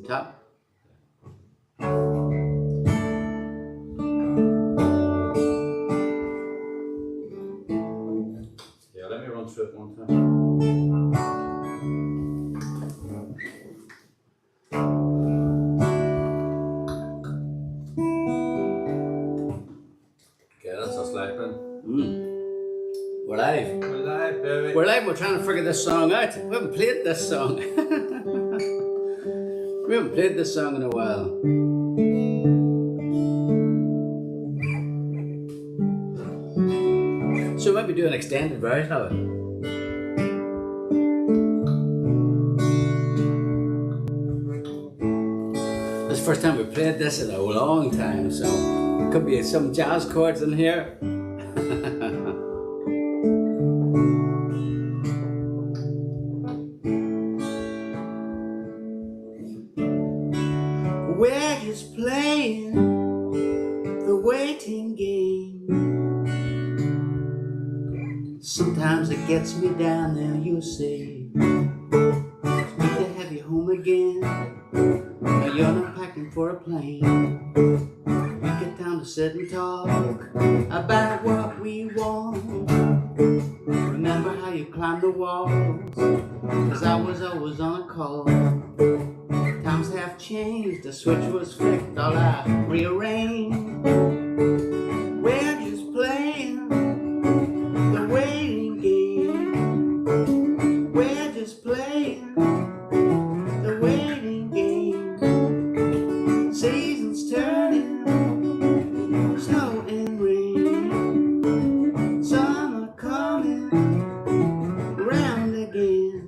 top. Yeah, let me run through it one time. Okay, that's us live, Ben. We're live. We're live, baby. We're live. We're trying to figure this song out. We haven't played this song. We haven't played this song in a while. So we might be doing an extended version of it. This is the first time we played this in a long time, so there could be some jazz chords in here. We're just playing the waiting game. Sometimes it gets me down there, you say, it's good to have you home again. Now you're not packing for a plane. We get down to sit and talk about what we want. Remember how you climbed the walls, 'cause I was always on a call. Times have changed, the switch was flicked, all I rearranged. We're just playing the waiting game. We're just playing the waiting game. Seasons turning, snow and rain. Summer coming round again.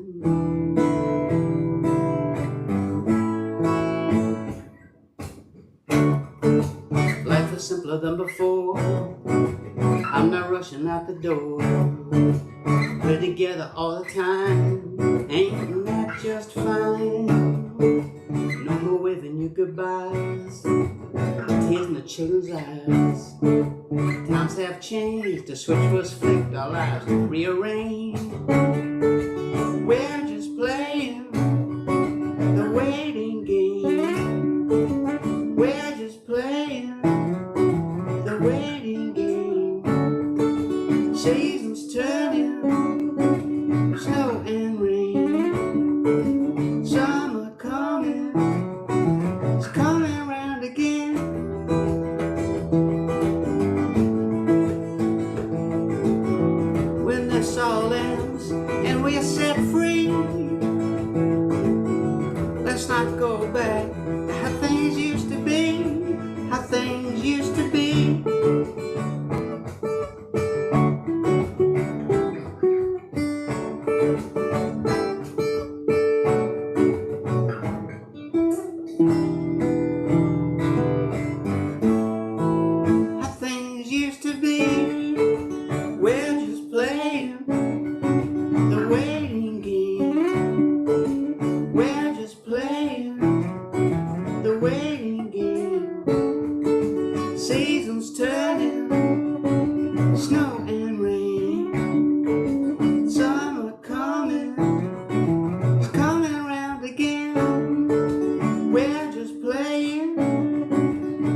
Life is simpler than before. I'm not rushing out the door. We're together all the time. Ain't that just fine? No more waving your goodbyes, tears in the children's eyes. Times have changed, the switch was flicked, our lives rearranged. We're just playing the waiting game. We're just playing the waiting game. Seasons turning, snow and rain. Summer coming, it's coming around again. When this all ends and we are set free, let's not go back to how things used to be, how things used to be. How things used to be. We're just playing the waiting game. We're just playing the waiting game. Seasons turning, snow and rain. Summer coming, it's coming around again. We're just playing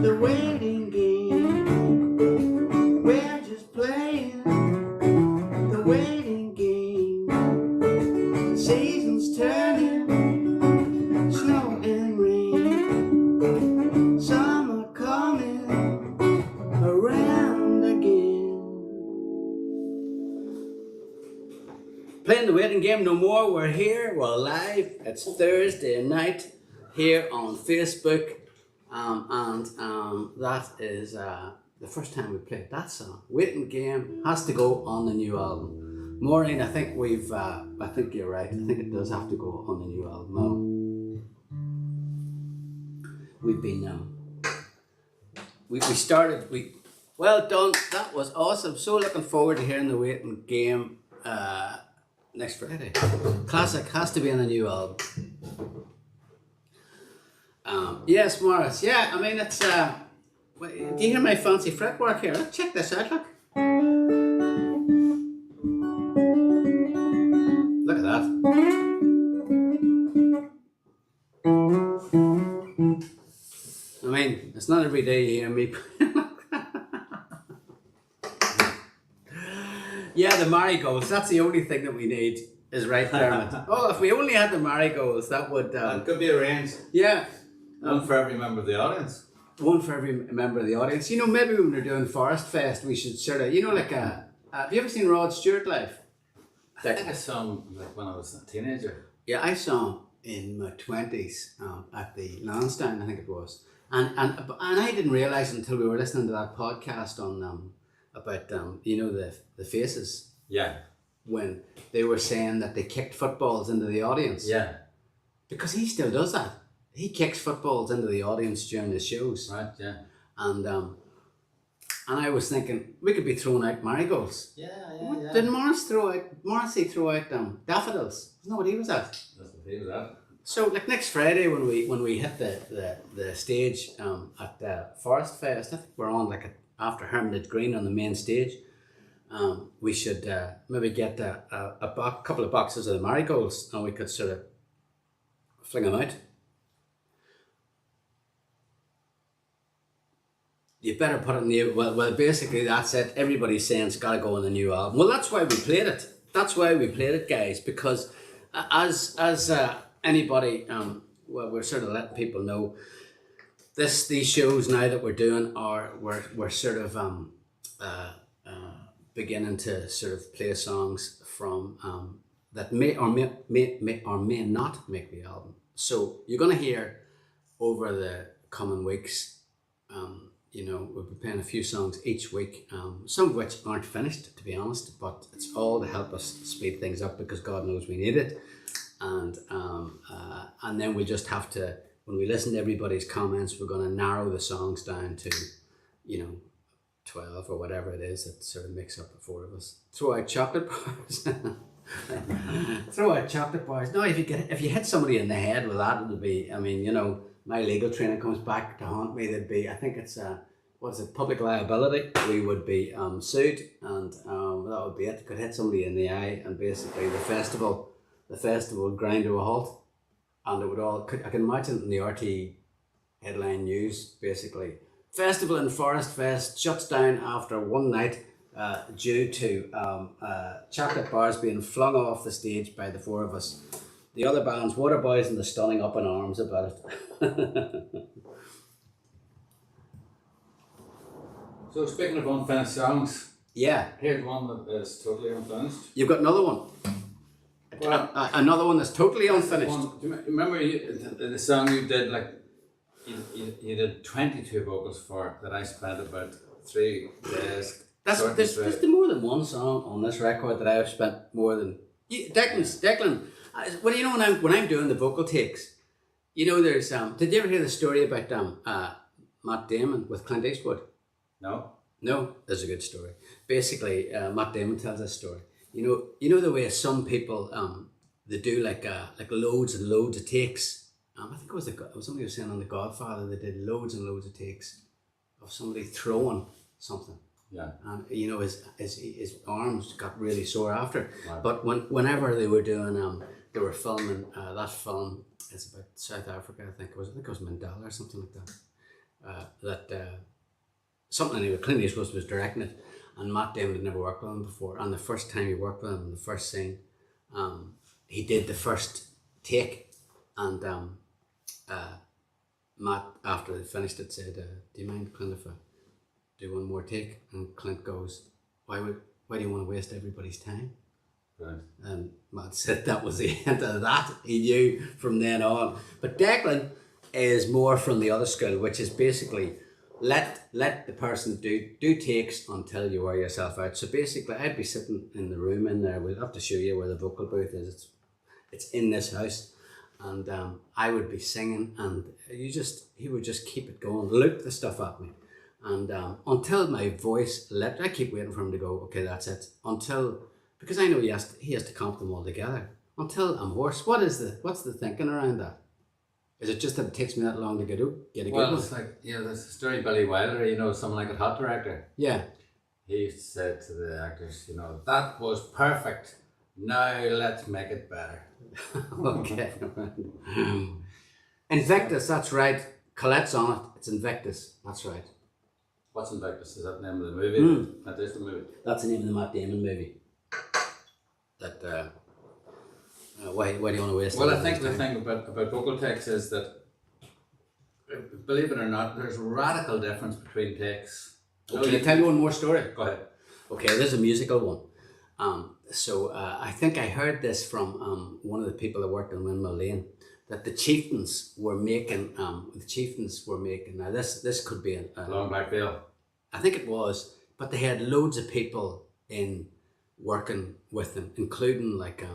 the waiting game. We're just playing the waiting game. Seasons turning, snow and rain. Summer coming around again. Playing the waiting game no more. We're here, we're live. It's Thursday night here on Facebook. That is the first time we played that song. Waiting Game has to go on the new album. Maureen, I think I think you're right. I think it does have to go on the new album. We've been, we started, well done. That was awesome. So looking forward to hearing the Waiting Game next Friday. Classic has to be on the new album. Yes, Morris. Yeah, I mean, it's, do you hear my fancy fretwork here? Let's check this out, look. Look at that. It's not every day you hear me. Yeah, the marigolds. That's the only thing that we need. Is right, Dermot. Oh, if we only had the marigolds, that would. It could be arranged. Yeah. One for every member of the audience. One for every member of the audience. You know, maybe when we're doing Forest Fest, we should sort of, you know, like have you ever seen Rod Stewart live? I think I saw him like when I was a teenager. Yeah, I saw him in my 20s at the Lansdowne, I think it was. And I didn't realise until we were listening to that podcast on about you know, the faces. Yeah. When they were saying that they kicked footballs into the audience. Yeah. Because he still does that. He kicks footballs into the audience during the shows. Right, yeah. And I was thinking, we could be throwing out marigolds. Yeah. Did Morrissey throw out daffodils? Isn't that what he was at? That's what he was at. So like next Friday when we hit the stage at Forest Fest, I think we're on like after Hermitage Green on the main stage. We should maybe get a couple of boxes of the marigolds and we could sort of fling them out. You better put it in the... Well, basically that's it. Everybody's saying it's got to go on the new album. Well, that's why we played it. That's why we played it, guys, because as anybody... well, we're sort of letting people know these shows now that we're doing we're sort of beginning to sort of play songs from that may or may not make the album. So you're going to hear over the coming weeks, you know, we'll be playing a few songs each week, some of which aren't finished, to be honest, but it's all to help us speed things up because God knows we need it. And then we just have to, when we listen to everybody's comments, we're going to narrow the songs down to, you know, 12 or whatever it is that sort of makes up the four of us. Throw out chocolate bars. Throw out chocolate bars. No, if you hit somebody in the head with that, it'll be, I mean, you know, my legal training comes back to haunt me. There'd be, I think it's what's it, public liability. We would be sued, and that would be it. Could hit somebody in the eye, and basically the festival would grind to a halt, and it would all. I can imagine in the RT headline news, basically, festival in Forest Fest shuts down after one night due to chocolate bars being flung off the stage by the four of us. The other bands, Waterboys and the Stunning, up in arms about it. So speaking of unfinished songs, yeah, here's one that is totally unfinished. You've got another one. Well, Another one that's totally unfinished. Do you remember the song you did, like you did 22 vocals for that I spent about 3 days. There's more than one song on this record that I have spent more than Declan. Well, you know, when I'm doing the vocal takes, you know, there's did you ever hear the story about Matt Damon with Clint Eastwood? No, there's a good story. Basically, Matt Damon tells this story. You know the way some people they do like loads and loads of takes. I think it was somebody was saying on The Godfather they did loads and loads of takes of somebody throwing something. Yeah. And you know his arms got really sore after. Right. But whenever they were doing they were filming that film. It's about South Africa, I think it was Mandela or something like that. Something anyway. Clint Eastwood was directing it, and Matt Damon had never worked with him before. And the first time he worked with him, in the first scene, he did the first take, and Matt, after they finished it, said, "Do you mind, Clint, if I do one more take?" And Clint goes, "Why do you want to waste everybody's time?" right. And Matt said that was the end of that. He knew from then on. But Declan is more from the other school, which is basically let the person do takes until you wear yourself out. So basically, I'd be sitting in the room in there. We'll have to show you where the vocal booth is. It's in this house, and I would be singing, and he would just keep it going, loop the stuff at me, and until my voice left. I keep waiting for him to go, okay, that's it. Because I know he has to comp them all together. Until I'm hoarse. What's the thinking around that? Is it just that it takes me that long to get a good one? Well, it's like, there's a story, Billy Wilder, someone like a hot director. Yeah. He said to the actors, that was perfect. Now let's make it better. Okay. Invictus, that's right. Colette's on it. It's Invictus. That's right. What's Invictus? Is that the name of the movie? That is the movie. That's the name of the Matt Damon movie. That why do you want to waste? Well, I think the thing about vocal takes is that, believe it or not, there's a radical difference between takes. Can I tell you one more story? Go ahead. Okay, this is a musical one. So I think I heard this from one of the people that worked in Windmill Lane, that the Chieftains were making. Now this could be a Long Black Veil. I think it was, but they had loads of people in working with them, including like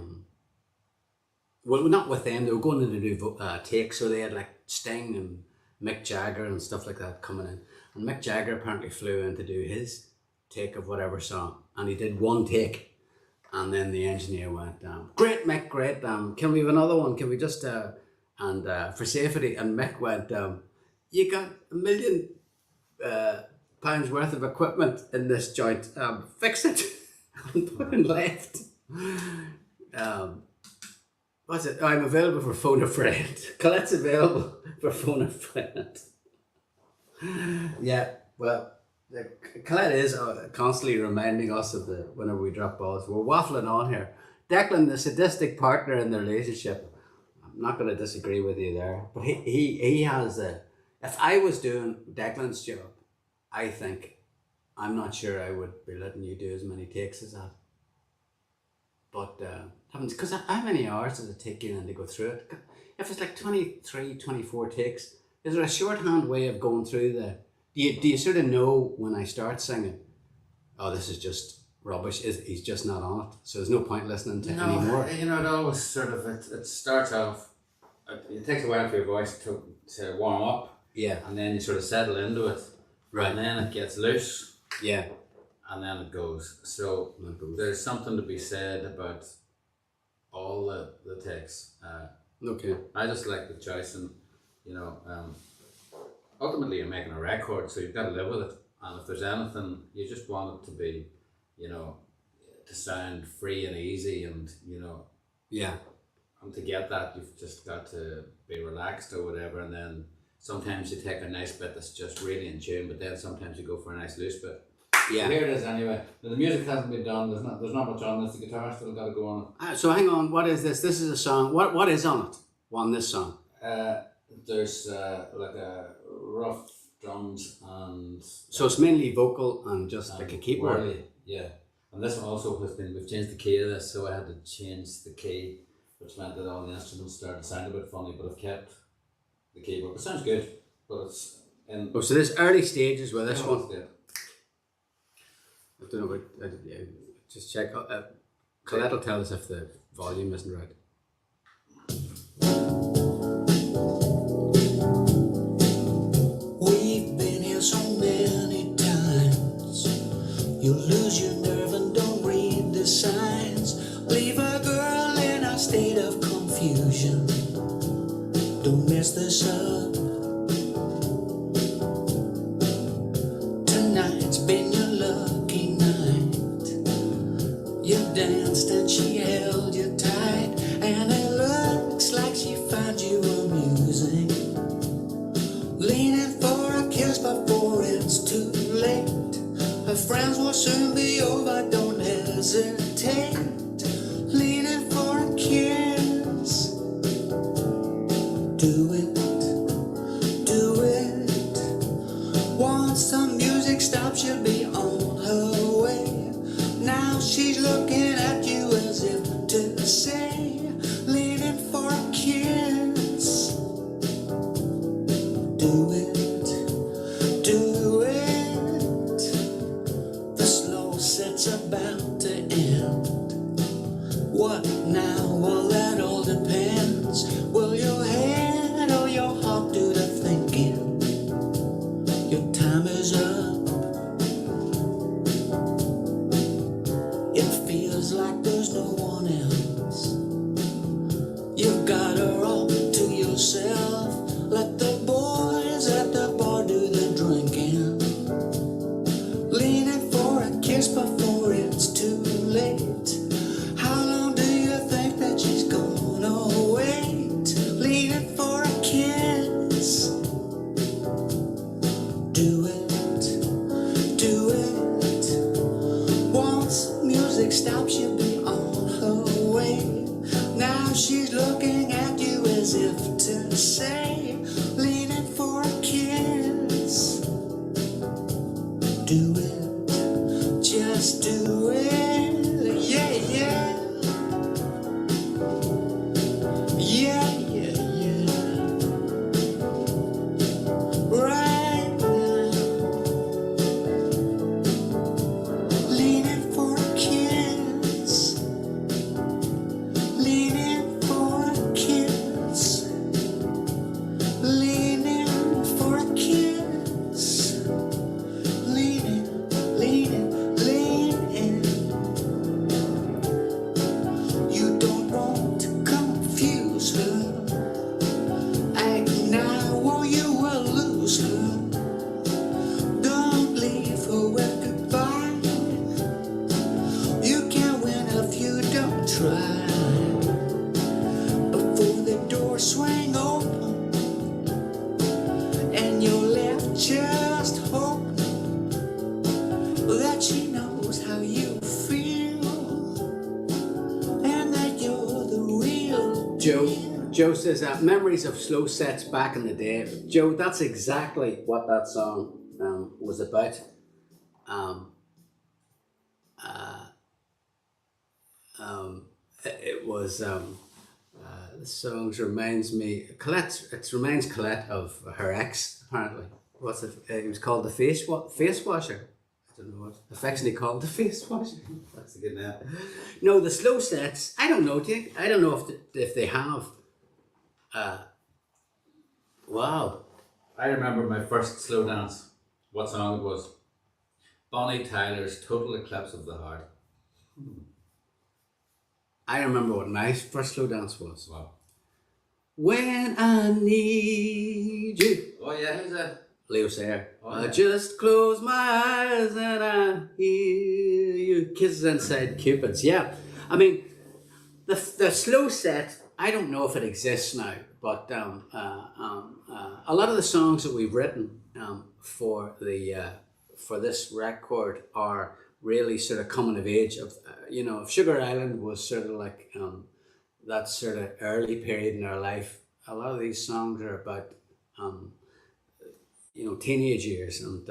well, not with them. They were going in to do takes, so they had like Sting and Mick Jagger and stuff like that coming in. And Mick Jagger apparently flew in to do his take of whatever song, and he did one take, and then the engineer went, "Great, Mick, great. Can we have another one? Can we just and for safety?" And Mick went, "You got £1 million pounds worth of equipment in this joint. Fix it." And fucking left. What's it? I'm available for phone a friend. Colette's available for phone a friend. Yeah, well, Colette is constantly reminding us of whenever we drop balls. We're waffling on here. Declan, the sadistic partner in the relationship, I'm not going to disagree with you there, but he has if I was doing Declan's job, I think, I'm not sure I would be letting you do as many takes as that. But because how many hours does it take you then to go through it? If it's like 23, 24 takes, is there a shorthand way of going through do you sort of know when I start singing, oh, this is just rubbish, he's just not on it, so there's no point listening to anymore? You know, it always sort of, it starts off, it takes a while for your voice to warm up. Yeah. And then you sort of settle into it. Right. And then it gets loose. Yeah. And then it goes. So there's something to be said about all the takes. Okay. I just like the choice, and you know, ultimately you're making a record, so you've got to live with it. And if there's anything, you just want it to be, you know, to sound free and easy, and you know. Yeah. And to get that, you've just got to be relaxed or whatever, and then sometimes you take a nice bit that's just really in tune, but then sometimes you go for a nice loose bit. Yeah. So here it is anyway. The music hasn't been done. There's not much on this. The guitar still got to go on it. So hang on. What is this? This is a song. What is on it? On this song? There's like a rough drums and. So it's mainly vocal and just like a keyboard. Whirly, yeah. And this one also has been. We've changed the key of this, so I had to change the key, which meant that all the instruments started to sound a bit funny. But I've kept the keyboard. It sounds good, but it's in. Oh, so there's early stages with this one. Yeah. I don't know, but just check. Colette will tell us if the volume isn't right. We've been here so many times. You lose your nerve and don't read the signs. Leave a girl in a state of confusion. Don't mess this up. Tonight's been your lucky night. You danced and she held you tight, and it looks like she found you amusing. Leaning for a kiss before it's too late. Her friends will soon be over, don't hesitate. Leaning for a kiss. Do it, do it. Once the music stops, she'll be on her way. Now she's looking at you as if to say, leaning for a kiss. Do it, do it. The slow set's about to end. What now? Well, that all depends. Will your head or your heart do the thinking? Your time is up. It feels like there's no one else. You've got her all to yourself. Let the boys if to say, leaning for a kiss. Do it, just do it, yeah, yeah. Yeah, yeah, yeah. Right now, leaning for a kiss. Leaning for a kiss. Leaning for a kiss. Leaning, leaning, leaning. You don't want to confuse her. Act now or you will lose her. Don't leave her with goodbye. You can't win if you don't try. Before the door swing open and you're left just hoping that she knows how you feel and that you're the real Joe says memories of slow sets back in the day. Joe, that's exactly what that song was about. It was the songs reminds me it reminds Colette of her ex apparently. What's it? It was called the face washer. I don't know what affectionately called the face washer. That's a good name. No, the slow sets. I don't know. I don't know if they have. Wow. I remember my first slow dance. What song it was? Bonnie Tyler's Total Eclipse of the Heart. I remember what my first slow dance was. Wow. When I need you. Oh yeah, who's that? Leo Sayer. Oh, I yeah. just close my eyes and I hear you. Kisses inside Cupid's. Yeah. I mean, the slow set, I don't know if it exists now, but a lot of the songs that we've written for this record are really sort of coming of age of, if Sugar Island was sort of like that sort of early period in our life, a lot of these songs are about, teenage years and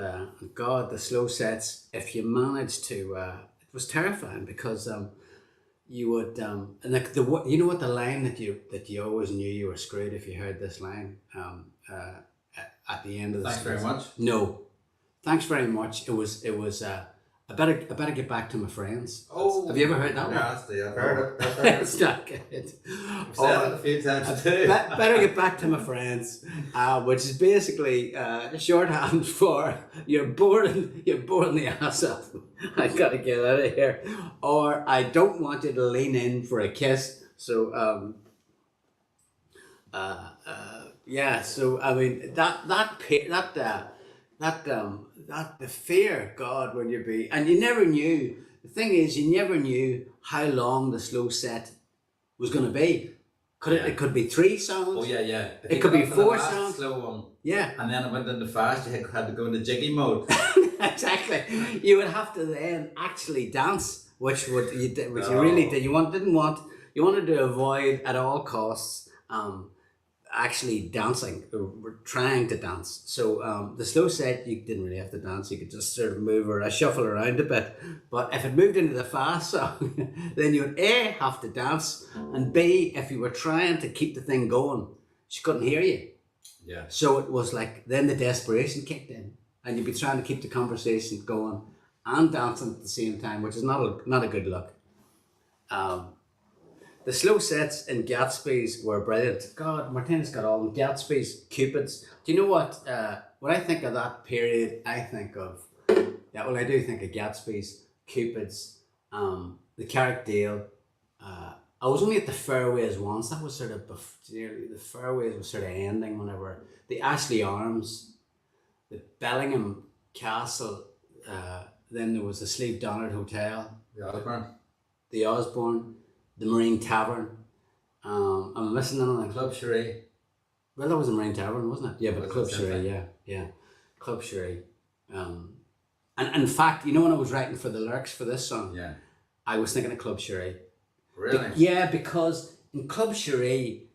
God, the slow sets, if you managed to, it was terrifying because you would, and like you know what the line that you always knew you were screwed if you heard this line at the end of the Thanks very much. No, thanks very much. It was I better get back to my friends. Oh, have you ever heard that one? I've heard it. It's not good. I've said it a few times too. Better get back to my friends, which is basically shorthand for you're boring the ass off. I gotta get out of here, or I don't want you to lean in for a kiss. So yeah. So I mean that the fear, God, when you be, and you never knew. The thing is, you never knew how long the slow set was going to be. It could be 3 songs. Oh yeah. It could be 4 songs. Slow one. Yeah. And then it went into fast. You had to go into jiggy mode. Exactly. You would have to then actually dance, which you really did. You wanted to avoid at all costs. Actually dancing, or trying to dance. So the slow set, you didn't really have to dance. You could just sort of move or shuffle around a bit. But if it moved into the fast song, then you would A, have to dance, and B, if you were trying to keep the thing going, she couldn't hear you. Yeah. So it was like, then the desperation kicked in, and you'd be trying to keep the conversation going and dancing at the same time, which is not a good look. The slow sets in Gatsby's were brilliant. God, Martinez got all them. Gatsby's, Cupid's. Do you know what? When I think of that period, I think of, I do think of Gatsby's, Cupid's, the Carrickdale. I was only at the Fairways once. That was sort of, the Fairways was sort of ending whenever, the Ashley Arms, the Bellingham Castle, then there was the Sleeve Donard Hotel. The Osborne. The Marine Tavern. I'm missing anything. Club Cherie. Well, that was the Marine Tavern, wasn't it? Yeah, but Club That's the same Cherie, yeah. Club Cherie. And in fact, when I was writing for the lyrics for this song, I was thinking of Club Cherie. Really? Yeah, because in Club Cherie,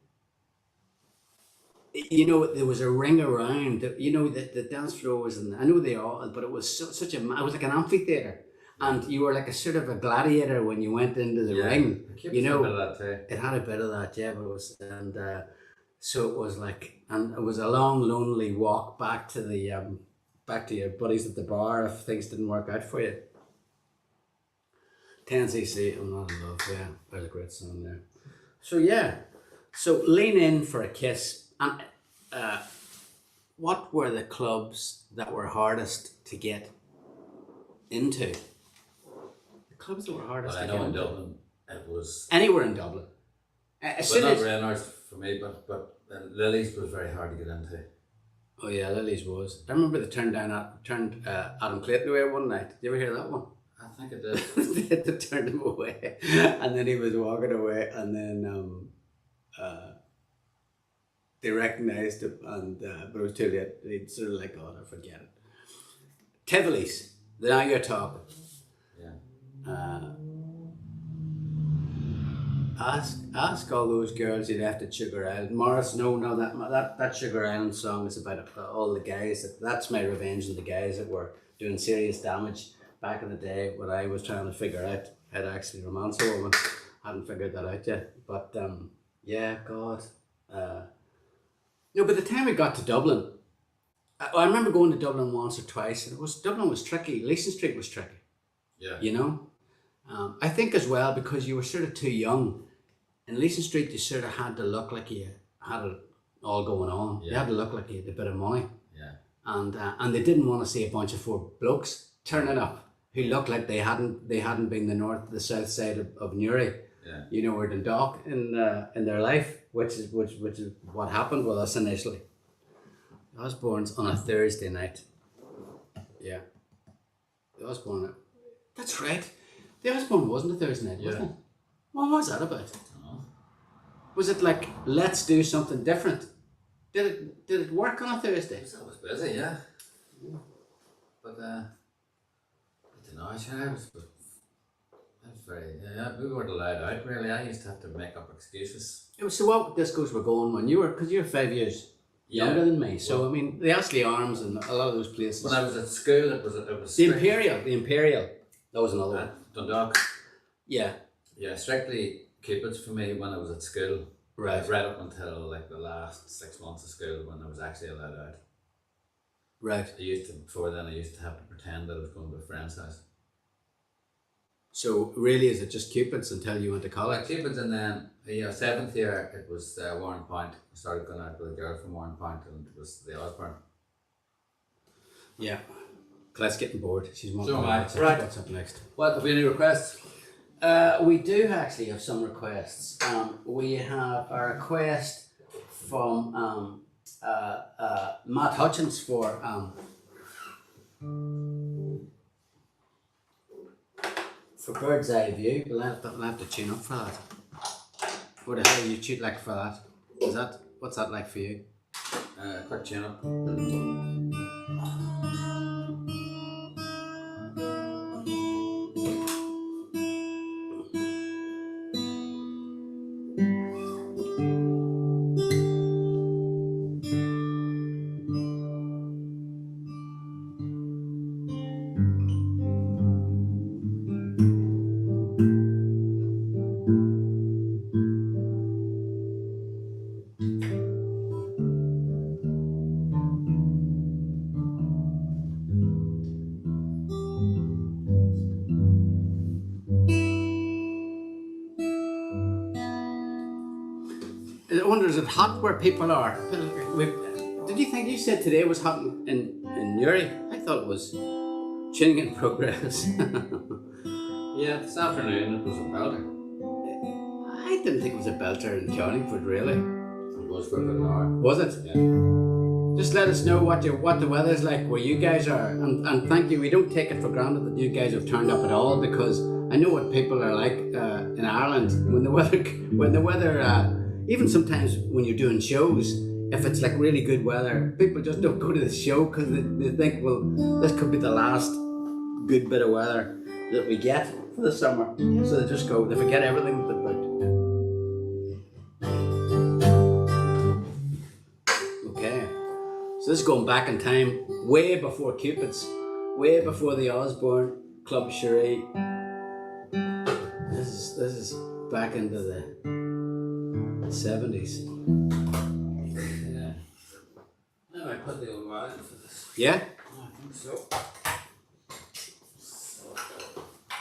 you know, there was a ring around. You know, the dance floor was I know they all, but it was such a. It was like an amphitheater, and you were like a sort of a gladiator when you went into the ring. You know, a bit of that too. it had a bit of that, yeah. But it was, so it was like, and it was a long, lonely walk back to the back to your buddies at the bar if things didn't work out for you. 10cc, I'm Not in Love, yeah, there's a great song there. So yeah, so Lean In for a Kiss. And what were the clubs that were hardest to get into? The clubs that were hardest Well, I to know get in into? Dublin it was. Anywhere in Dublin. As Well, soon not as, Reynolds for me, but Lily's was very hard to get into. oh yeah, Lily's was. I remember they turned Adam Clayton away one night. Did you ever hear that one? I think it did. They turned him away, and then he was walking away, and then they recognised him, and but it was too late. They'd sort of like, oh, I forget it. Tivoli's. Now you're talking. Yeah. Ask all those girls you left at Sugar Island. Morris, no, that Sugar Island song is about all the guys. That's my revenge on the guys that were doing serious damage back in the day when I was trying to figure out how to actually romance a woman. Hadn't figured that out yet. But yeah, God. No, by the time we got to Dublin, I remember going to Dublin once or twice, and Dublin was tricky. Leeson Street was tricky. Yeah. You know, I think as well because you were sort of too young. In Leeson Street, you sort of had to look like you had it all going on. Yeah. You had to look like you had a bit of money. Yeah. And they didn't want to see a bunch of four blokes turning up who looked like they hadn't been the south side of Newry. Yeah. You know, or Dundalk in their life, which is what happened with us initially. Osborne's on a Thursday night. Yeah. The Osborne. That's right. The Osborne wasn't a Thursday night, wasn't it? What was that about? Oh. Was it like, let's do something different? Did it work on a Thursday? I was busy, yeah. But I don't know. I was very. Yeah, we weren't allowed out really. I used to have to make up excuses. So what discos were going when you were, because you're 5 years younger than me. So I mean, the Ashley Arms and a lot of those places. When I was at school, it was the Imperial. That was another one. Dundalk. Yeah. Yeah, strictly Cupid's for me when I was at school. Right. Right up until like the last 6 months of school when I was actually allowed out. Right. Before then I used to have to pretend that I was going to a friend's house. So really, is it just Cupid's until you went to college? Like Cupid's, and then 7th year it was Warren Point. I started going out with a girl from Warren Point, and it was the Osborne. Yeah. Claire's getting bored. She's wanting So to am I. watch Right. what's up next. What, have we any requests? We do actually have some requests. We have a request from Matt Hutchins for Bird's Eye View. We'll have to tune up for that. What the hell are you tune like for that? What's that like for you? Quick tune up. I wonder, is it hot where people are? Did you think you said today was hot in Newry? I thought it was tuning in progress. Yeah, this afternoon it was a belter. I didn't think it was a belter in Carlingford, really. It was for about an hour. Was it? Yeah. Just let us know what the weather's like where you guys are, and thank you. We don't take it for granted that you guys have turned up at all, because I know what people are like in Ireland when the weather. Even sometimes when you're doing shows, if it's like really good weather, people just don't go to the show because they think, well, this could be the last good bit of weather that we get for the summer. So they just go, they forget everything but So this is going back in time, way before Cupid's, way before the Osborne Club Cherie. This is back into the 70s. Yeah. Now I put the old wire in for this. Yeah? I think so.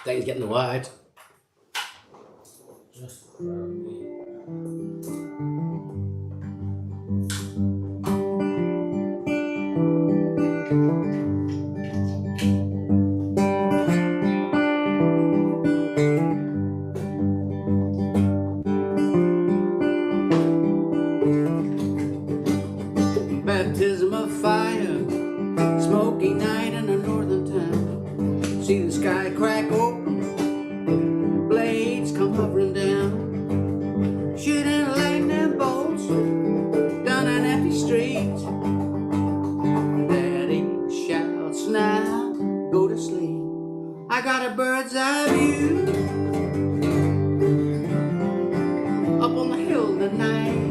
Things getting wide. Just for me. Baptism of fire, smoky night in a northern town. See the sky crack open, blades come hovering down, shooting lightning bolts down an empty street. Daddy shouts now, go to sleep. I got a bird's eye view up on the hill tonight.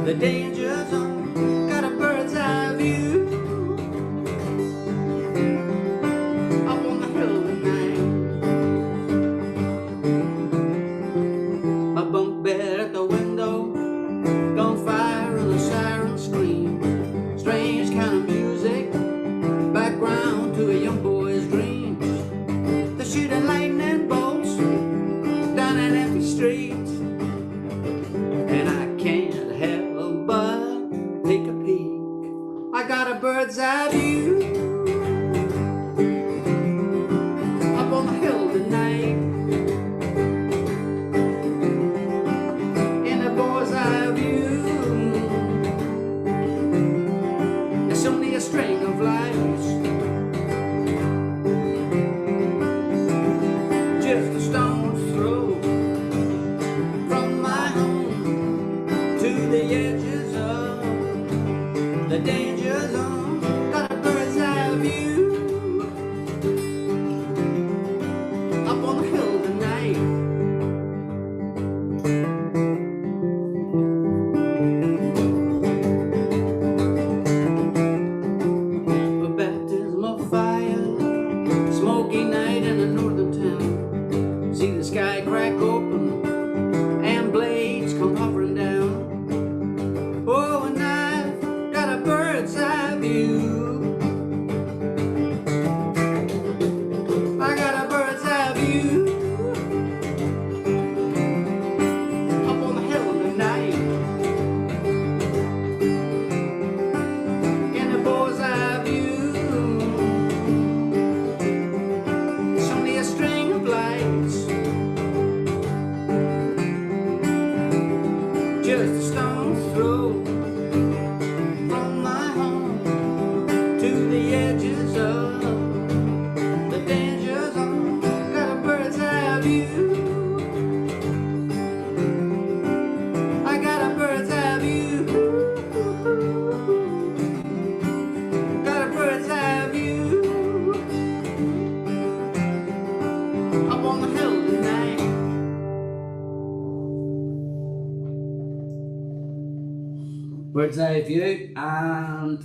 The danger zone, got a bird's eye view up on the hill tonight. My bunk bed at the window, gunfire and a siren scream. Strange kind of music, background to a young boy's dreams. They're shooting lightning bolts down an empty street, and I can't help but take a peek. I got a bird's eye view up on the hill tonight, in a bird's eye view. It's only a string of lights, just a stone's throw from my home to the edges of the danger zone. Got a bird's eye view up on the hill tonight. A baptism of fire, smoky night in a northern town. See the sky crack open and blades come hovering down. Oh, and I've got a bird's eye view. I got a bird's eye view up on the hill tonight, in a bird's eye view. It's only a string of lights, just a stone's throw from my home to the edges of the danger zone. Got a bird's eye view. I got a bird's eye view. Got a bird's eye view up on the hill tonight. Bird's eye view, and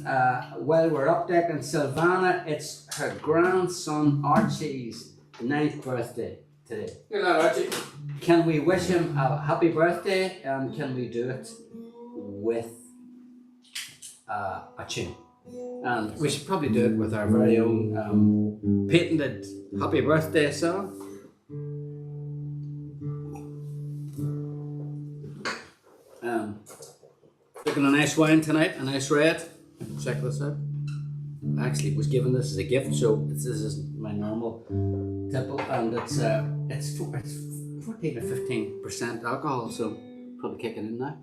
while we're up there in Savannah, it's her grandson Archie's 9th birthday today. Good night, Archie. Can we wish him a happy birthday, and can we do it with a tune? And we should probably do it with our very own patented happy birthday song. Looking a nice wine tonight, a nice red. Check this out. I actually was given this as a gift, so this is my normal tipple, and it's 14 to 15% alcohol, so probably kicking in now.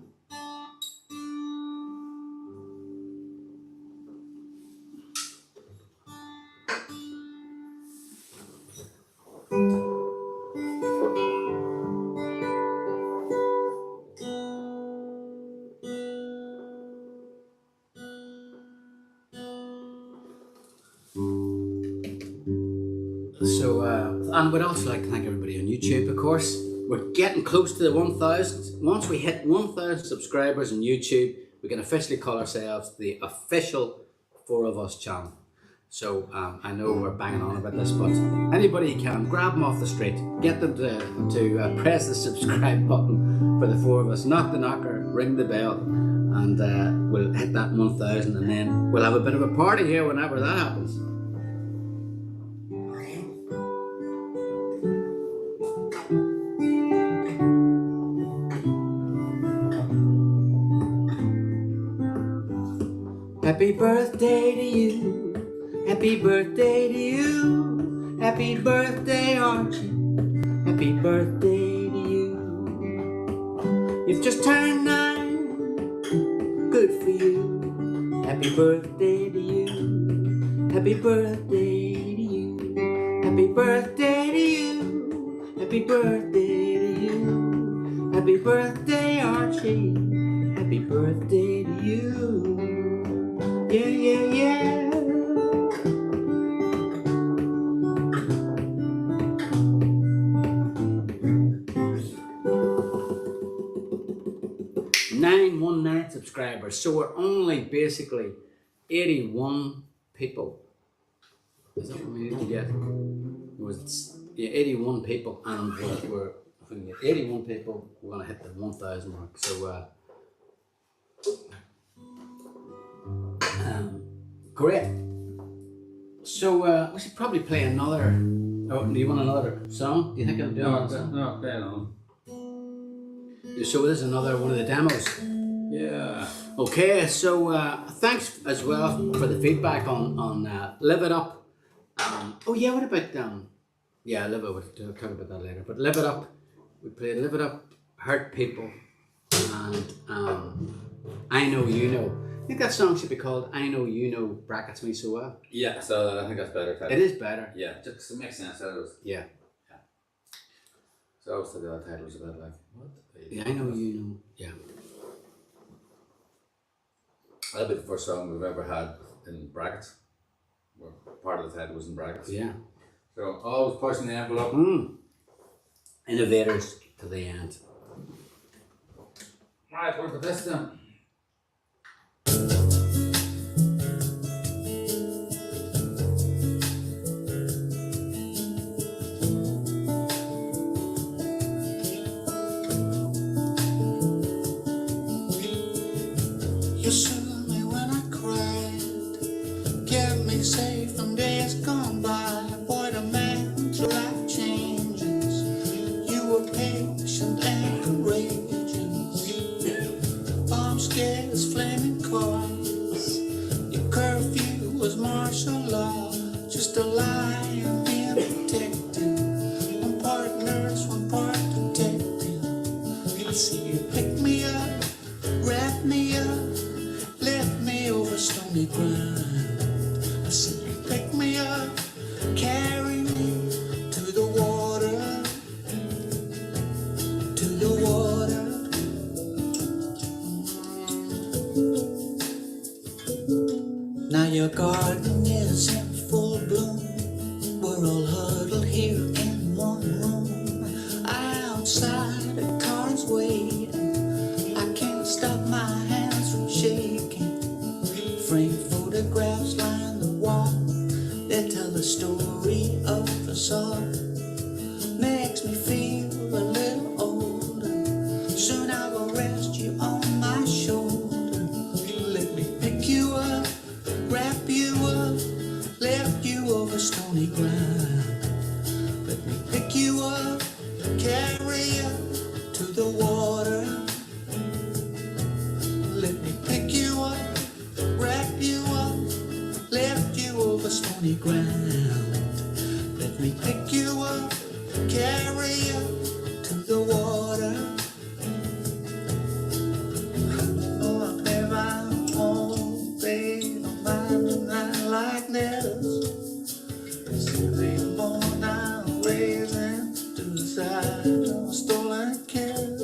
And we'd also like to thank everybody on YouTube, of course. We're getting close to the 1,000. Once we hit 1,000 subscribers on YouTube, we can officially call ourselves the official Four of Us channel. So I know we're banging on about this, but anybody can grab them off the street, get them to press the subscribe button for the Four of Us, knock the knocker, ring the bell, and we'll hit that 1,000, and then we'll have a bit of a party here whenever that happens. Happy birthday to you, happy birthday to you, happy birthday Archie, happy birthday to you. You've just turned 9, good for you, happy birthday to you, happy birthday to you, happy birthday to you, happy birthday to you, happy birthday Archie, happy birthday to you. Yeah, yeah, yeah. 919 subscribers, so we're only basically 81 people. Is that what we need to get? Yeah, 81 people, and we're if we can get 81 people, we're gonna hit the 1,000 mark. So great. So we should probably play another. Oh, do you want another song? Do you think I'll do another song? No, play it on. So this is another one of the demos. Yeah. Okay, so thanks as well for the feedback on Live It Up. Oh yeah, what about yeah, Live It Up. We'll talk about that later. But Live It Up, we played Live It Up, Hurt People, and I Know You Know. I think that song should be called I Know You Know Brackets Me So Well. Yeah, so I think that's better. It is better. Yeah, just 'cause it makes sense. Yeah. So obviously the title was about like, what? Yeah, I Know You Know. Yeah. That'll be the first song we've ever had in brackets. Where part of the title was in brackets. Yeah. So always pushing the envelope. Innovators to the end. Right, what about this then? You soothed me when I cried, kept me safe from days gone by. Boy, the man through life changes. You were patient and courageous. Bomb scared as flaming cars. Your curfew was martial law, just a lie and being protected. One part nurse, one part detective. I see you pick me up, wrap me up, left me over stony ground. I see you pick me up, carry me to the water, to the water. Now your garden is in full bloom. We're all huddled here in one room. Outside the car's waiting. I can't stop my hands from shaking. Framed photographs line the wall. They tell the story of us all. Makes me feel a little older. Soon I will rest you on my shoulder. Let me pick you up, wrap you up, lift you over stony ground. Let me pick you up, carry you to the water. Let me pick you up, wrap you up, lift you over stony ground. Let me pick you up, carry you to the water. Oh, I play my own thing on my night like this. Silly morn I'm raising to the side of a stolen kiss.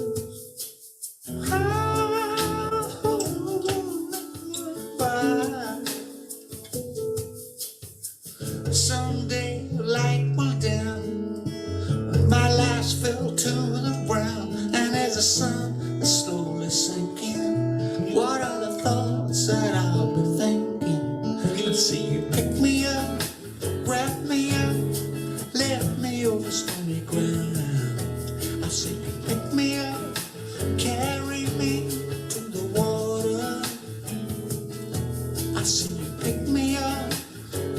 Someday light will dim. fell to the ground, and as the sun is slowly sinking, what are the thoughts that I'll be thinking? I see you pick me up, wrap me up, lift me over stony ground. I see you pick me up, carry me to the water. I see you pick me up,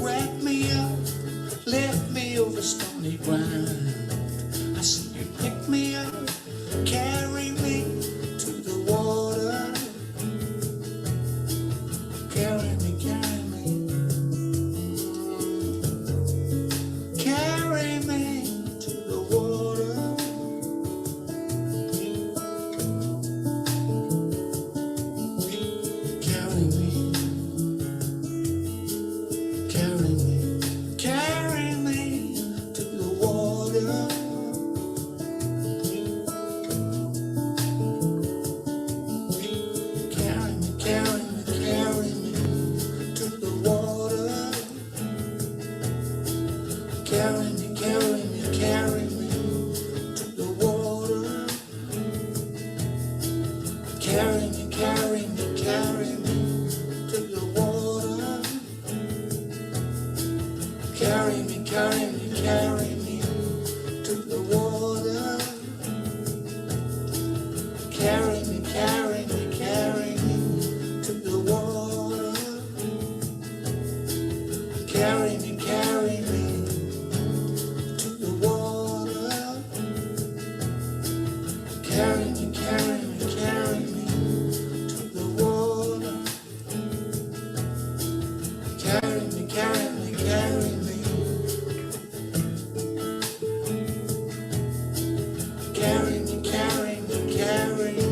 wrap me up, lift me over stony ground. I see you pick me up, carry me to the water. Carry me, carry me. Carry me to the water. Carry me. Carry me. Carry me to the water. Carry me, carry me, carry me to the water. Carry me, carry me, carry me to the water. Carry me, carry me, carry me to the water. Carry me, carry me, carry me to the water. Carry me, carry me, carry me to the water. Carry me, carry me to the water. Carry me, carry me, carry me to the water. Carry me, carry me, carry me. Carry me, carry me, carry me.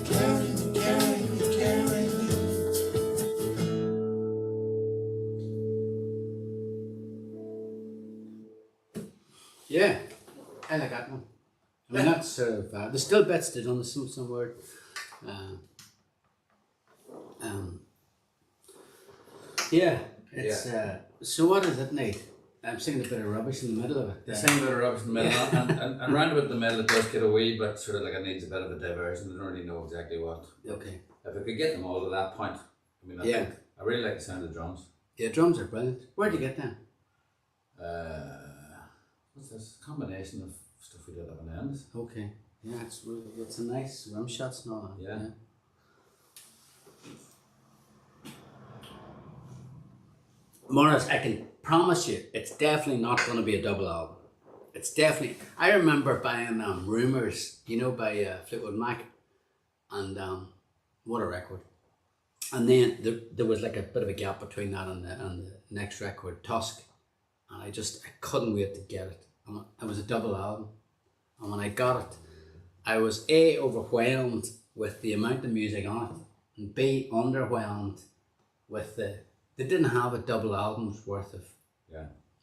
Carry me, carry me, carry me. Yeah, I like that one. I mean, that's sort of, there's still bits to done some word. Yeah, it's, so what does it need? I'm singing a bit of rubbish in the middle of it. The same bit of rubbish in the middle, and round about the middle it does get a wee bit sort of like it needs a bit of a diversion. I don't really know exactly what. Okay. If I could get them all to that point, I mean, I Yeah. think I really like the sound of the drums. Yeah, drums are brilliant. Where'd you get them? What's this combination of stuff we did up on ends? Okay. Yeah, it's a nice rim shots and all that. Yeah. Morris, I can promise you, it's definitely not going to be a double album. It's definitely. I remember buying Rumours, you know, by Fleetwood Mac, and what a record. And then there was like a bit of a gap between that and the next record, Tusk, and I couldn't wait to get it. And it was a double album, and when I got it, I was A, overwhelmed with the amount of music on it, and B, underwhelmed with they didn't have a double album's worth of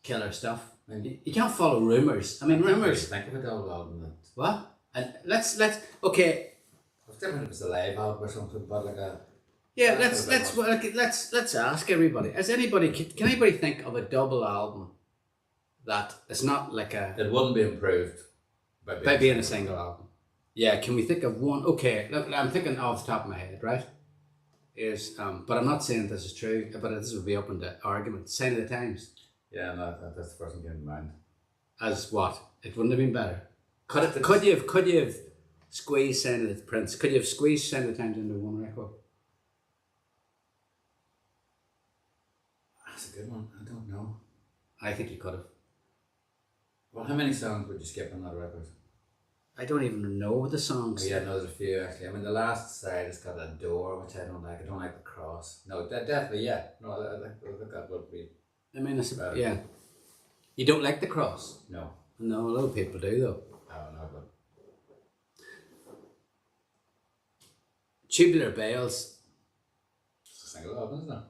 killer stuff. You can't follow Rumours. I mean, Rumours. Think of a double album that. What? And let's okay. It's different if it's a live album or something, but like a. Yeah, let's ask everybody. Can anybody think of a double album that is not like a? It wouldn't be improved by being a single album. Yeah, can we think of one? Okay, look, I'm thinking off the top of my head, right? But I'm not saying this is true, but this would be open to argument. Sign of the Times. Yeah, no, that's the first thing came to mind. As what? It wouldn't have been better. Could you have squeezed Sign of the Prince? Could you have squeezed Sign of the Times into one record? That's a good one. I don't know. I think you could have. Well, how many songs would you skip on that record? I don't even know the songs. Oh, yeah, no, there's a few actually. I mean, the last side has got a door, which I don't like. I don't like the cross. No, definitely, yeah. No, I think that would be. I mean, yeah. You don't like the cross? No. No, a lot of people do though. Oh, no, but. Tubular Bells. It's a single album, isn't it?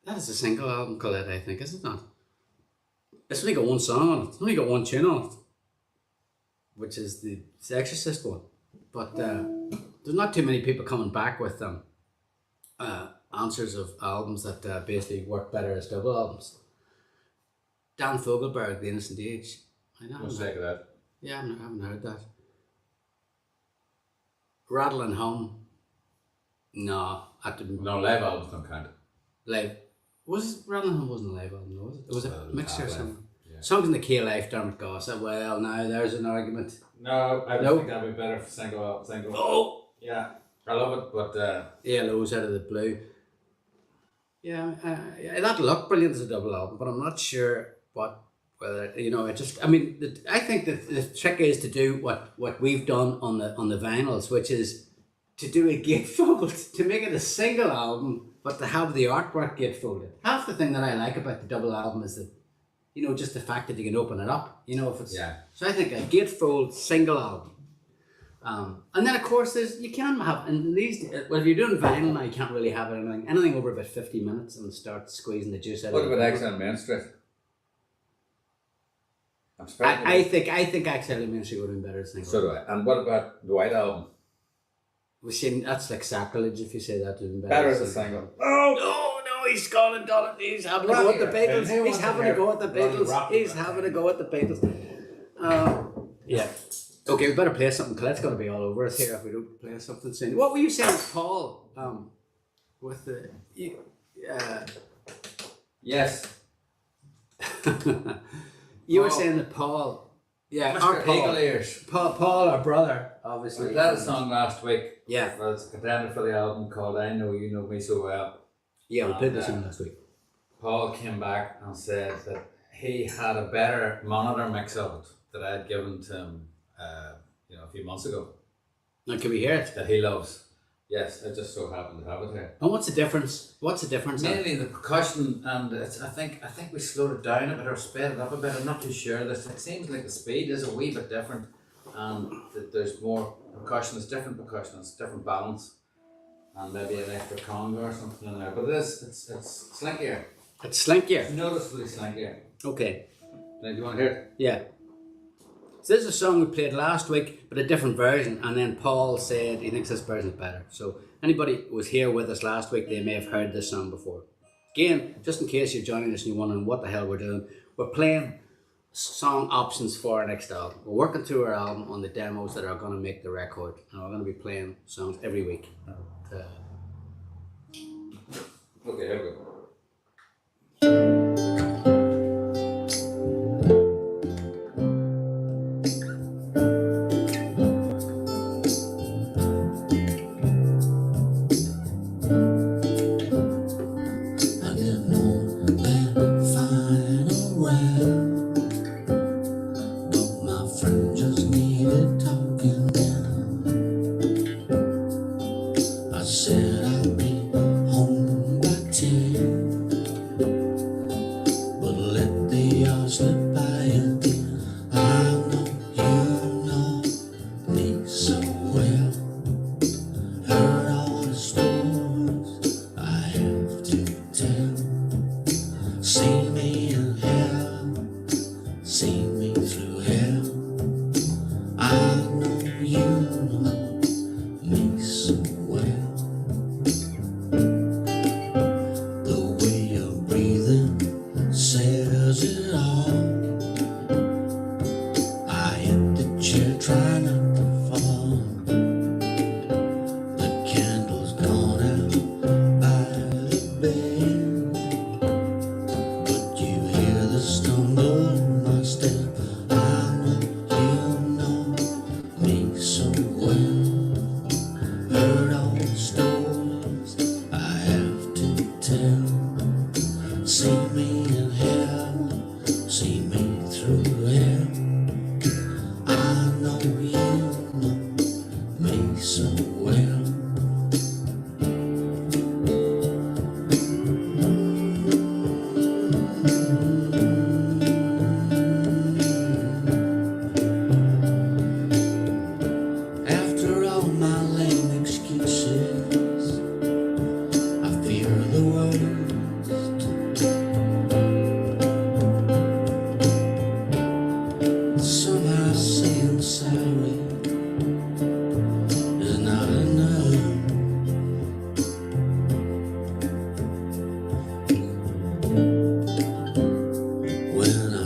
That is a single album, Colette, I think, is it not? It's only got one song on it. It's only got one tune on it, which is the Exorcist one. But there's not too many people coming back with answers of albums that basically work better as double albums. Dan Fogelberg, The Innocent Age. I know. What's like that? Yeah, I haven't heard that. Rattle and Hum. No, I didn't. No, live albums don't count. Live. Was it Rattle and Hum wasn't a live album, was it? It was a Well, mixture or live. something. Yeah. Songs in the key of life, Dermot Goss. Well, now there's an argument. No, I No. think that'd be better for single. Oh! Yeah, I love it, but ELO's Out of the Blue. Yeah, that looked brilliant as a double album, but I'm not sure whether I think that the trick is to do what we've done on the vinyls, which is to do a gatefold, to make it a single album, but to have the artwork gatefolded. Half the thing that I like about the double album is that, just the fact that you can open it up. If it's So I think a gatefold single album. And then of course you can have, and these, well, if you're doing vinyl now, you can't really have anything over about 50 minutes and start squeezing the juice out what of about it. Exile on Main Street? I'm I think Exile Main Street would have been better single. So do I. And what about the White Album? We're saying that's like sacrilege if you say that would have been better. Better as a single. Oh! No, he's gone and done it. He's having a go at the Beatles. He's having a go at the Beatles. He's having a go at the Beatles. Yeah. Okay, we better play something. Colette's going to be all over us here if we don't play something soon. What were you saying, Paul? With the Yes. you were Paul. saying that Paul. Yeah, Mr. our Paul. Eagle Ears. Paul, our brother, obviously. We played a song last week. Yeah. Well, it's a contender for the album called I Know You Know Me So Well. Yeah, we played this one last week. Paul came back and said that he had a better monitor mix of it that I had given to him a few months ago. Now, can we hear it? That he loves. Yes, I just so happened to have it here. And what's the difference? Mainly the percussion, and I think we slowed it down a bit or sped it up a bit. I'm not too sure. It seems like the speed is a wee bit different, and that there's more percussion. It's different percussion. It's different balance, and maybe an extra conga or something in there. But it's slinkier. It's slinkier. It's noticeably slinkier. Okay. Do you want to hear it? Yeah. So this is a song we played last week, but a different version, and then Paul said he thinks this version is better. So anybody who was here with us last week, they may have heard this song before. Again, just in case you're joining us and you're wondering what the hell we're doing, we're playing song options for our next album. We're working through our album on the demos that are going to make the record, and we're going to be playing songs every week. Okay, here we go.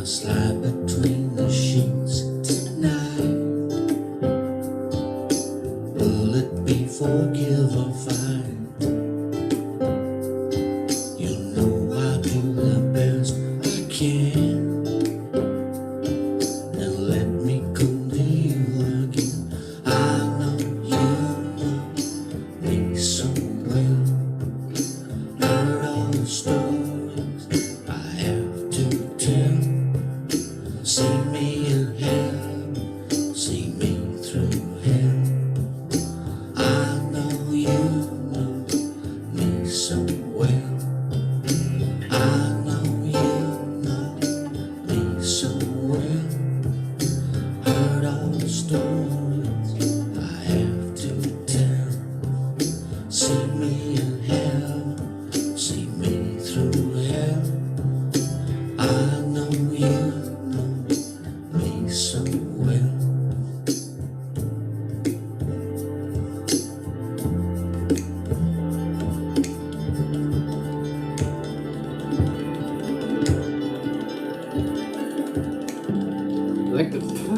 I slide between the sheets tonight. Will it be forgive or fight? You know I do the best I can. And let me come to you again. I know you know me so well. Heard all the stories I have to tell. See me in hell, see me through hell. I know you know me so well. I know you know me so well. Heard all the stories I have to tell. See me in hell, see me through hell. I know you know me so well.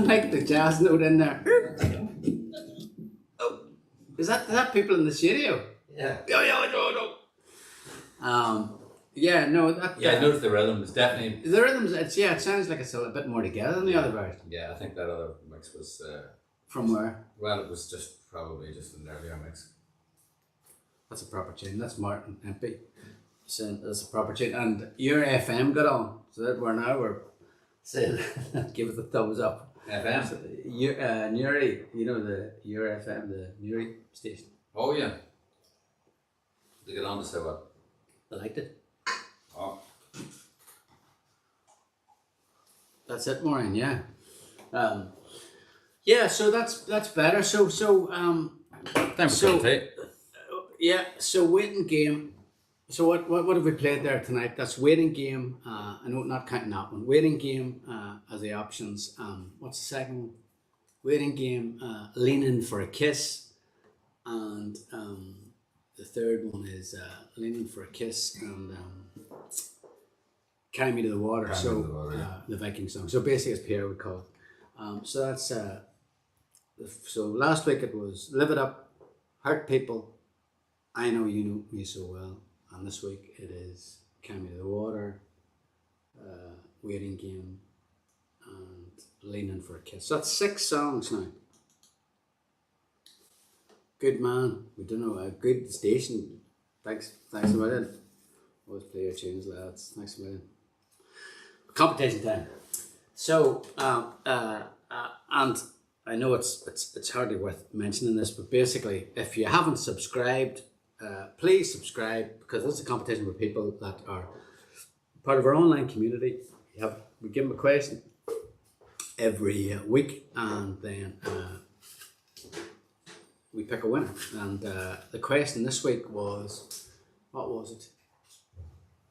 Like the jazz note in there. Oh, is that people in the studio? Yeah. Yeah, no, that. Yeah, I noticed the rhythm is definitely. The rhythms. It sounds like it's a bit more together than the other version. Yeah, I think that other mix was. From where? Well, it was just probably just an earlier mix. That's a proper tune. That's Martin MP. Saying that's a proper tune. And your FM got on, so that we're saying give it the thumbs up. FM. So, Newry, you know your FM, the Newry station. Oh yeah. They get on to say what? I liked it. Oh. That's it, Maureen. Yeah. Yeah. So that's better. So Thanks So- for tape. yeah. So waiting game. So what have we played there tonight? That's waiting game. I know not counting that one. Waiting game as the options. What's the second one? Waiting game. Leaning for a kiss, and the third one is leaning for a kiss and carry me to the water. Carry Me to the Water, yeah. The Viking song. So basically, as Pierre would call it. So that's so last week it was Live It Up, Hurt People, I Know You Know Me So Well. And this week it is Carry Me to the Water, Waiting Game, and Leaning for a Kiss. So that's 6 songs now. Good man. We don't know, a good station. Thanks a million. Always play your tunes, lads. Thanks a million. Competition time. So, and I know it's hardly worth mentioning this, but basically, if you haven't subscribed, please subscribe, because this is a competition with people that are part of our online community. We give them a question every week, and then we pick a winner. And the question this week was, what was it?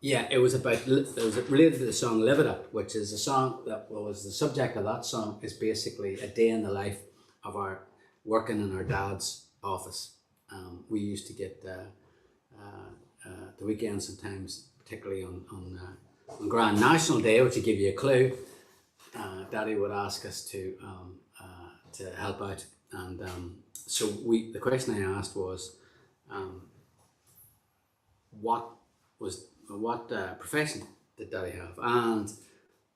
Yeah, it was related to the song "Live It Up," which is a song that was the subject of that song. Is basically a day in the life of our working in our dad's office. We used to get the weekend sometimes, particularly on Grand National Day, which would give you a clue. Daddy would ask us to help out, and so the question I asked was, what profession did Daddy have? And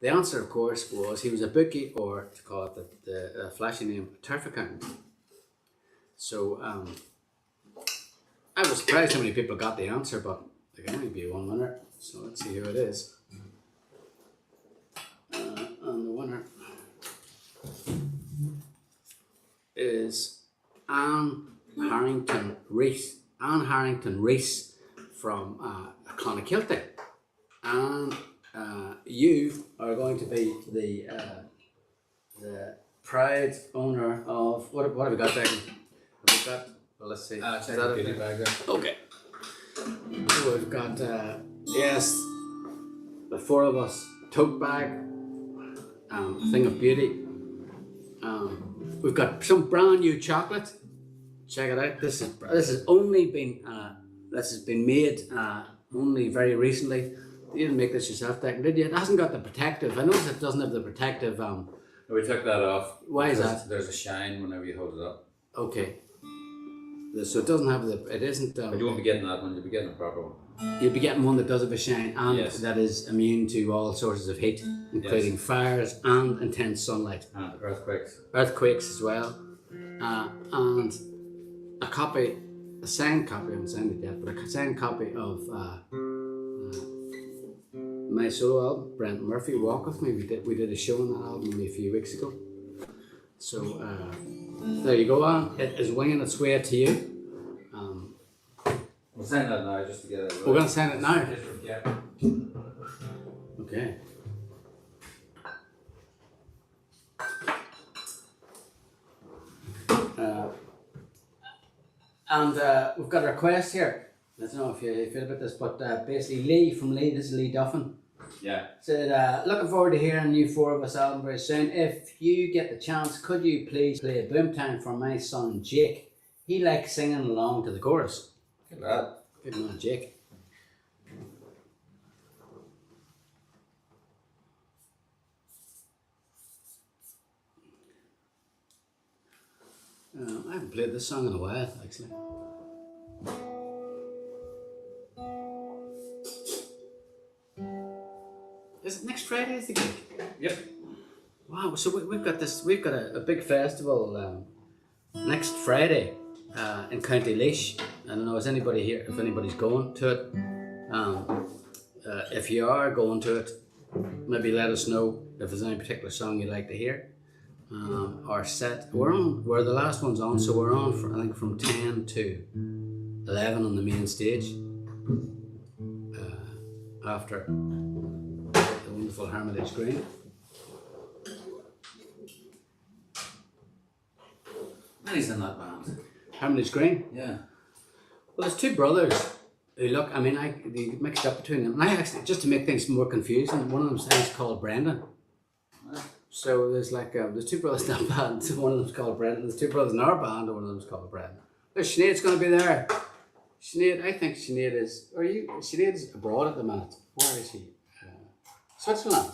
the answer, of course, was he was a bookie, or to call it the flashy name, turf accountant. So I was surprised how many people got the answer, but there can only be one winner. So let's see who it is. And the winner is Anne Harrington Reese. Anne Harrington Reese from Clonakilty. And you are going to be the proud owner of, what have we got there? Have we got, well, let's see. Check the goodie bag there. Okay. So we've got, yes, the 4 of us, tote bag, thing of beauty. We've got some brand new chocolate. Check it out. This has only been this has been made only very recently. You didn't make this yourself, Declan, did you? It hasn't got the protective. I noticed it doesn't have the protective. We took that off. Why is because that? There's a shine whenever you hold it up. Okay. So it doesn't have the. It isn't. But you won't be getting that one. You'll be getting a proper one. You'll be getting one that does have a shine and Yes. that is immune to all sources of heat, including fires and intense sunlight, And earthquakes. earthquakes as well, and a copy, a signed copy. I haven't signed it yet, but a signed copy of my solo album, Brent Murphy, Walk With Me. We did a show on that album only a few weeks ago. So there you go, Alan. It is winging its way to you. We'll sign that now just to get it. We're going to sign it now. Yeah. Okay. And we've got a request here. I don't know if you feel about this, but basically Lee from Lee, this is Lee Duffin, Yeah. said, looking forward to hearing you four of us album very soon. If you get the chance, could you please play a Boomtown for my son Jake? He likes singing along to the chorus. Good lad. Good man, Jake. I haven't played this song in a while, actually. Is it next Friday? Is the gig? Yep. Wow! So we've got this. We've got a big festival next Friday in County Laois. I don't know. Is anybody here? If anybody's going to it, if you are going to it, maybe let us know if there's any particular song you'd like to hear. Our set, we're the last ones on, so we're on I think from 10 to 11 on the main stage. After the wonderful Hermitage Green. And he's in that band. Hermitage Green. Yeah. Well, there's two brothers who look. I mean, they mixed up between them. And I actually, just to make things more confusing, one of them's called Brendan. So there's there's two brothers in that band. One of them's called Brendan. There's two brothers in our band, and one of them's called Brendan. There's Sinead's going to be there. Sinead, I think Sinead is. Sinead's abroad at the minute. Where is she? Switzerland.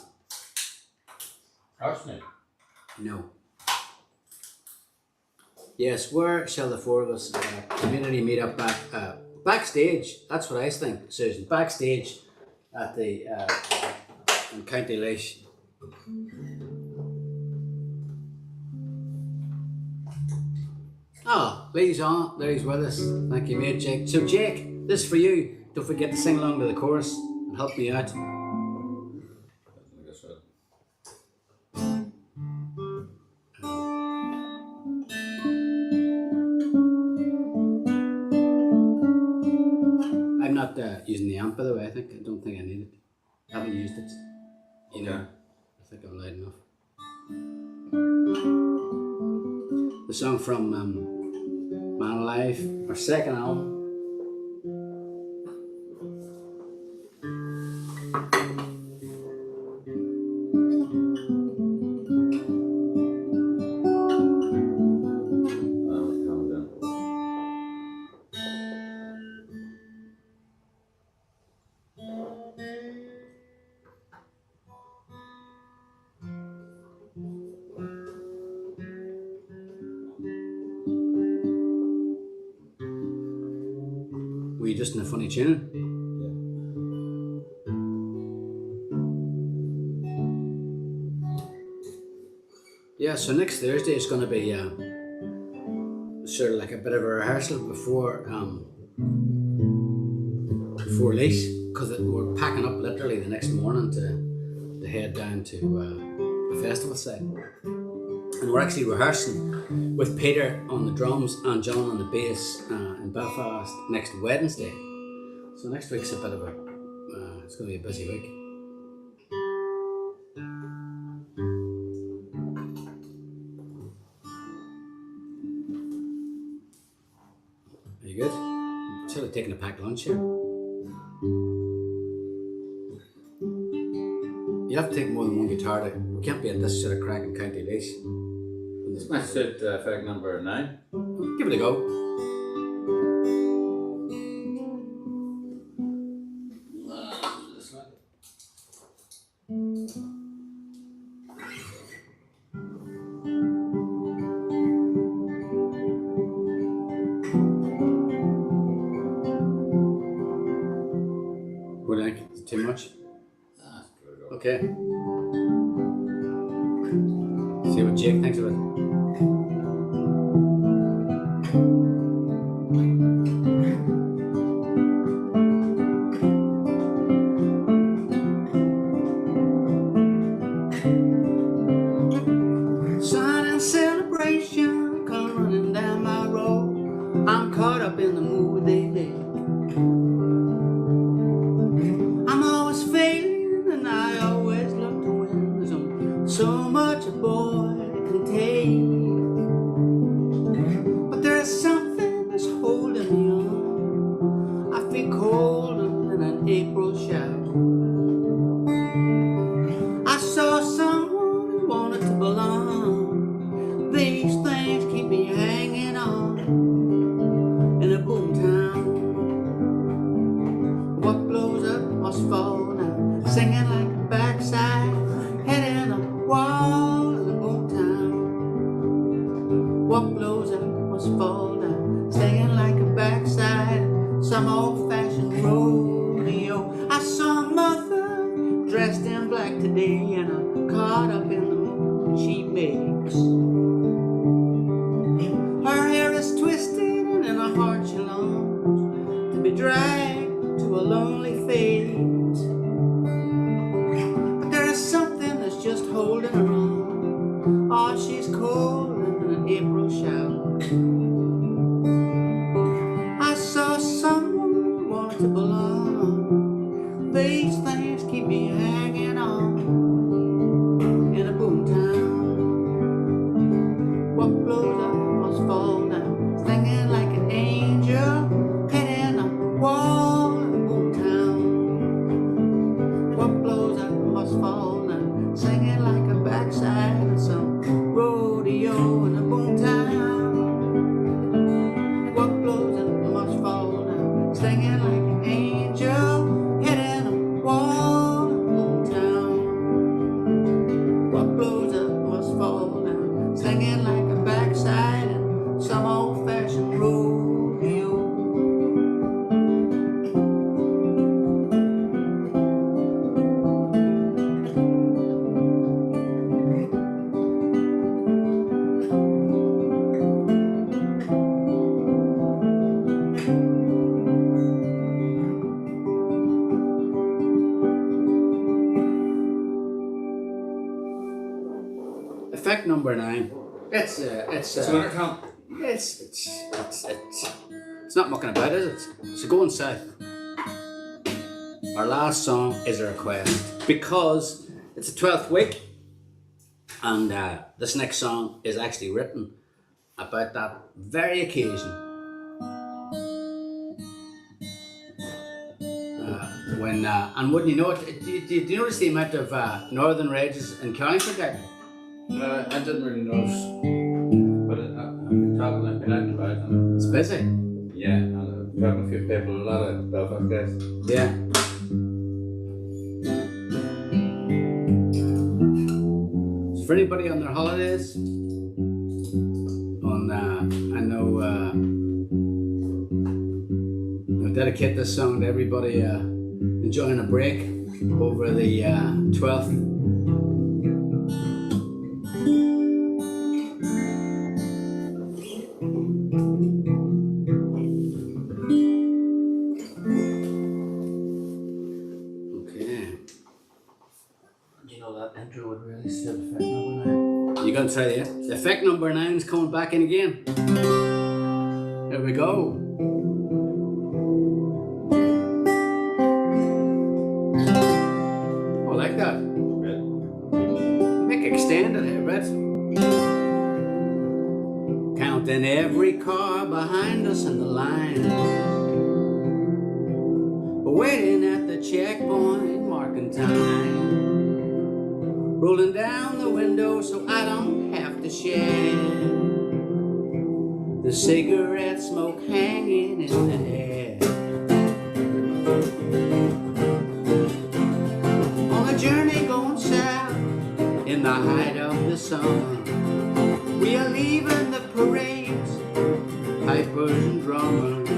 Archie. No. Yes. Where shall the four of us community meet up backstage? That's what I think, Susan. Backstage at the in County Laois. Oh, Lee's on. There he's with us. Thank you, mate, Jake. So, Jake, this is for you. Don't forget to sing along to the chorus and help me out. I guess so. I'm not using the amp, by the way. I don't think I need it. I haven't used it. You know, I think I'm loud enough. The song from Man Alive, our second album. Were you just in a funny tune? Yeah, so next Thursday is going to be sort of like a bit of a rehearsal before Laois, because we're packing up literally the next morning to head down to the festival site. And we're actually rehearsing with Peter on the drums and John on the bass in Belfast next Wednesday. So next week's a bit of it's going to be a busy week. Are you good? Sort of taking a packed lunch here. You have to take more than one guitar. We can't be at this sort of crack in County Laois. This might suit fact number 9. Give it a go. Okay. See what Jake thinks of it. Sun and celebration come running down my road. I'm caught up in the mood they make. I'm always failing and I always look to win. There's only so much a boy can take. But there's something that's holding me on. I feel colder than an April shower. I saw someone who wanted to belong. These things keep me hanging on. In a boomtown, what blows up must fall down. Singing like a backside, head in a wall. In a boomtown, what blows up must fall down. Singing like a backside, some old-fashioned rodeo. I saw mother dressed in black today, and I'm caught up in the mood she makes. Her hair is twisted, and in her heart she longs to be dragged to a lonely fate. But there is something that's just holding her on. Oh, she's cold in an April shower. I saw someone who wanted to belong. These things keep me hanging on. In a boomtown, what blows up must fall down. Singing like an angel, head in a wall. In a boomtown, what blows up must fall down. Singing like a backside of some rodeo. In a boomtown, what blows up must fall down. Singing like an angel, head in a wall. In a boomtown, what blows up must fall down. Singing like a backside and some old-fashioned rodeo. Effect number 9. It's winter, Tom. it's not mucking about, is it? So going south. Our last song is a request because it's the 12th week, and this next song is actually written about that very occasion. When and wouldn't you know it? Do you notice the amount of northern rages in Carlingford there? I didn't really notice, but I've been talking, I've been out and about, and It's busy. yeah, and I've talked to a few people, a lot of Belfast guys. Yeah. So for anybody on their holidays, I know I'll dedicate this song to everybody enjoying a break over the 12th. Intro would really suit effect number 9. You gonna try the effect number 9 is coming back in again. There we go. Oh, I like that. Right. Make it extended here, Brett. Counting every car behind us in the line. Waiting at the checkpoint, marking time. Rolling down the window so I don't have to share the cigarette smoke hanging in the air. On a journey going south in the height of the summer, we are leaving the parades, pipers and drummers,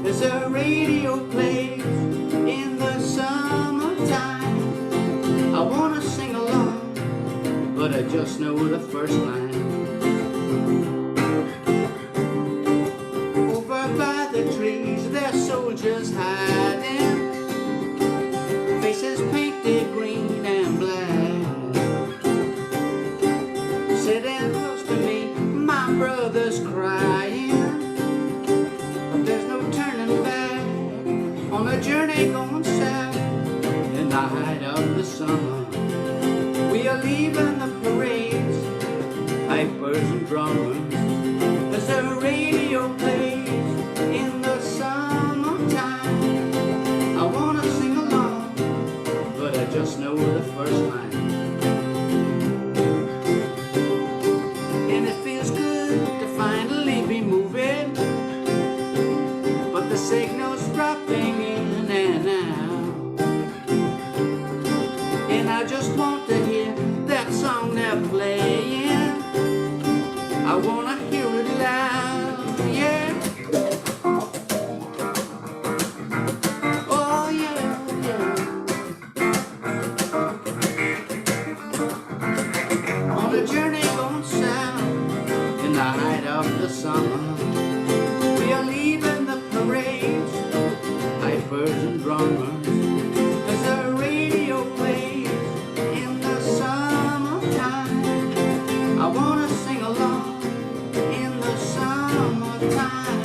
as the radio plays in the summertime. I but I just know the first line. Over by the trees, there's soldiers hiding, faces painted green and black. Sitting close to me, my brother's crying, but there's no turning back on a journey going south. In the height of the summer, we are leaving the parades, pipers and drummers, as the radio plays in the summertime. I wanna sing along, but I just know the first line. And it feels good to finally be moving, but the signal's dropping in and out. And I just want to hear that song they're playing. I wanna hear it loud, yeah. Oh yeah, yeah. On a journey going south, in the height of the summer, we are leaving the parades, pipers and drummers, as the radio plays in the summertime. I wanna sing along in the summertime,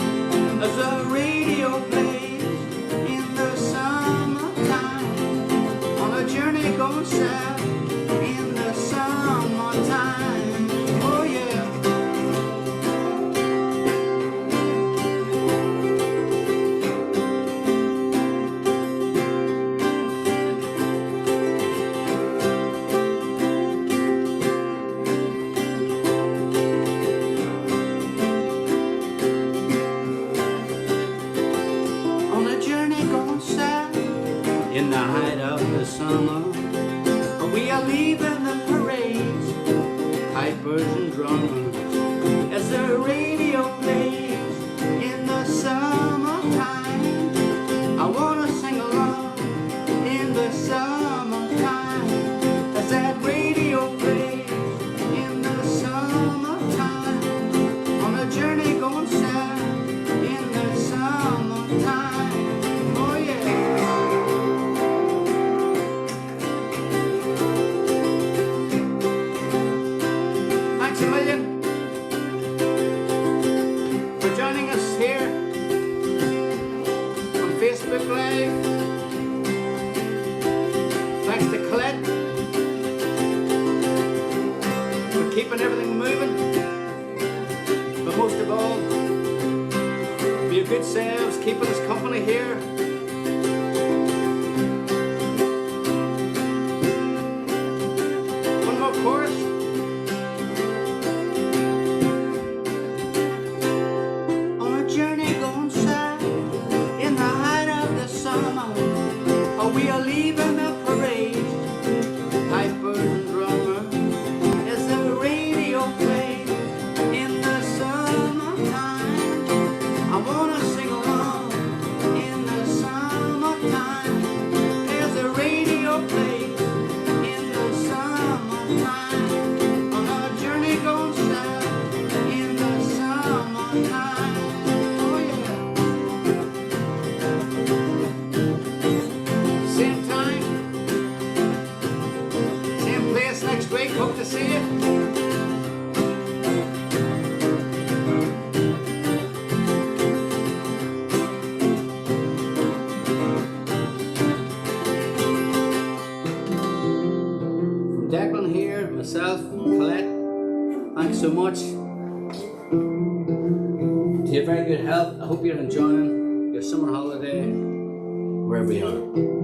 as the radio plays in the summertime. On a journey going south in the summertime. Oh yeah. On a journey going south in the height of the summer, we are leaving the parades, pipers and drummers, as the radio plays in the summertime. I wanna sing along in the summertime, as that radio plays in the summertime. On a journey going south in the summertime. Oh yeah. Thanks a million for joining us here on Facebook Live. Thanks to Colette for keeping everything moving. But most of all, for your good selves, keeping us company here. One more chorus. On a journey going south in the height of the summer, we are leaving the parade, pipers and drummers, as the radio plays in the summertime. I wanna sing along in the summertime, as the radio plays in the summertime. On a journey going south in the summertime. Oh yeah. Same time, same place next week. Hope to see you. From Declan here, myself, Colette, thanks so much. To your very good health. I hope you're enjoying your summer holiday wherever you are.